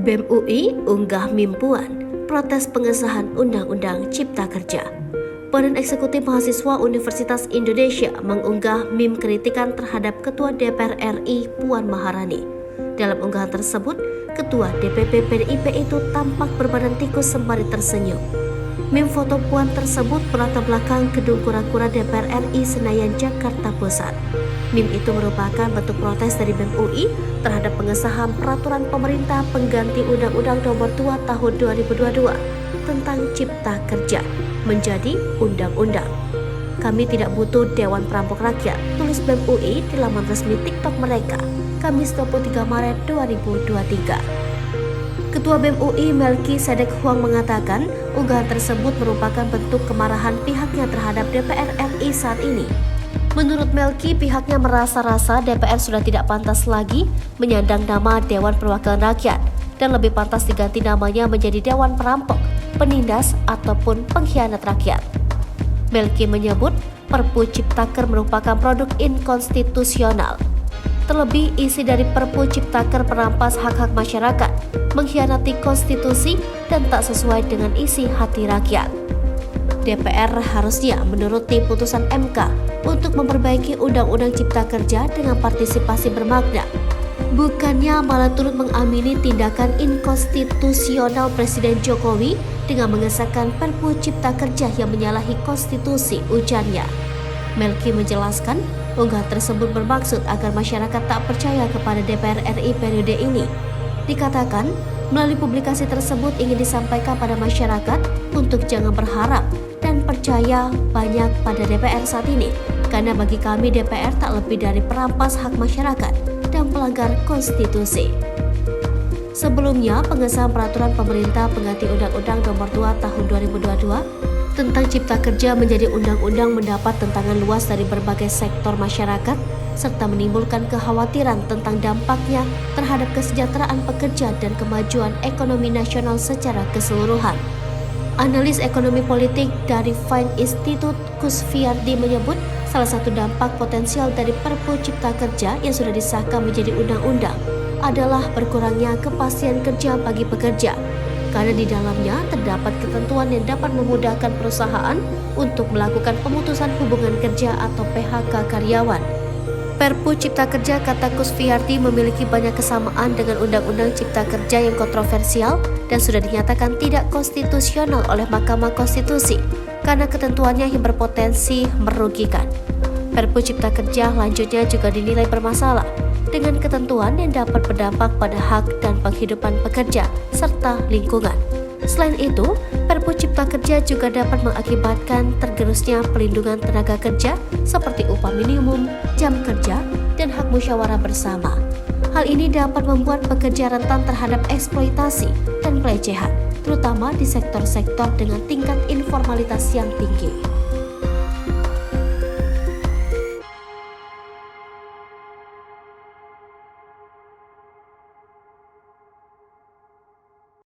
BEM UI unggah meme puan protes pengesahan Undang-Undang Cipta Kerja. Badan Eksekutif Mahasiswa Universitas Indonesia mengunggah meme kritikan terhadap Ketua DPR RI Puan Maharani. Dalam unggahan tersebut, Ketua DPP PDIP itu tampak berbadan tikus sembari tersenyum. Meme foto Puan tersebut berlatar belakang gedung kura-kura DPR RI Senayan, Jakarta Pusat. Meme itu merupakan bentuk protes dari BEM UI terhadap pengesahan peraturan pemerintah pengganti Undang-Undang Nomor 2 Tahun 2022 tentang Cipta Kerja menjadi undang-undang. Kami tidak butuh Dewan Perampok Rakyat, tulis BEM UI di laman resmi TikTok mereka, Kamis 23 Maret 2023. Ketua BEM UI Melki Sedek Huang mengatakan unggahan tersebut merupakan bentuk kemarahan pihaknya terhadap DPR RI saat ini. Menurut Melki, pihaknya merasa DPR sudah tidak pantas lagi menyandang nama Dewan Perwakilan Rakyat dan lebih pantas diganti namanya menjadi Dewan Perampok, Penindas, ataupun Pengkhianat Rakyat. Melki menyebut Perpu Ciptaker merupakan produk inkonstitusional. Terlebih, isi dari Perpu Ciptaker merampas hak-hak masyarakat, mengkhianati konstitusi, dan tak sesuai dengan isi hati rakyat. DPR harusnya menuruti putusan MK untuk memperbaiki Undang-Undang Cipta Kerja dengan partisipasi bermakna. Bukannya malah turut mengamini tindakan inkonstitusional Presiden Jokowi dengan mengesahkan Perpu Cipta Kerja yang menyalahi konstitusi, ujarnya. Melki menjelaskan, unggahan tersebut bermaksud agar masyarakat tak percaya kepada DPR RI periode ini. Dikatakan, melalui publikasi tersebut ingin disampaikan pada masyarakat untuk jangan berharap dan percaya banyak pada DPR saat ini, karena bagi kami DPR tak lebih dari perampas hak masyarakat dan pelanggar konstitusi. Sebelumnya, pengesahan peraturan pemerintah pengganti Undang-Undang Nomor 2 Tahun 2022 tentang Cipta Kerja menjadi undang-undang mendapat tentangan luas dari berbagai sektor masyarakat serta menimbulkan kekhawatiran tentang dampaknya terhadap kesejahteraan pekerja dan kemajuan ekonomi nasional secara keseluruhan. Analis ekonomi politik dari Fine Institute Kusviardi menyebut salah satu dampak potensial dari Perpu Cipta Kerja yang sudah disahkan menjadi undang-undang adalah berkurangnya kepastian kerja bagi pekerja, karena di dalamnya terdapat ketentuan yang dapat memudahkan perusahaan untuk melakukan pemutusan hubungan kerja atau PHK karyawan. Perpu Cipta Kerja, kata Kusviardi, memiliki banyak kesamaan dengan Undang-Undang Cipta Kerja yang kontroversial dan sudah dinyatakan tidak konstitusional oleh Mahkamah Konstitusi karena ketentuannya yang berpotensi merugikan. Perpu Cipta Kerja lanjutnya juga dinilai bermasalah dengan ketentuan yang dapat berdampak pada hak dan penghidupan pekerja serta lingkungan. Selain itu, Perpu Cipta Kerja juga dapat mengakibatkan tergerusnya pelindungan tenaga kerja seperti upah minimum, jam kerja, dan hak musyawarah bersama. Hal ini dapat membuat pekerja rentan terhadap eksploitasi dan pelecehan, terutama di sektor-sektor dengan tingkat informalitas yang tinggi.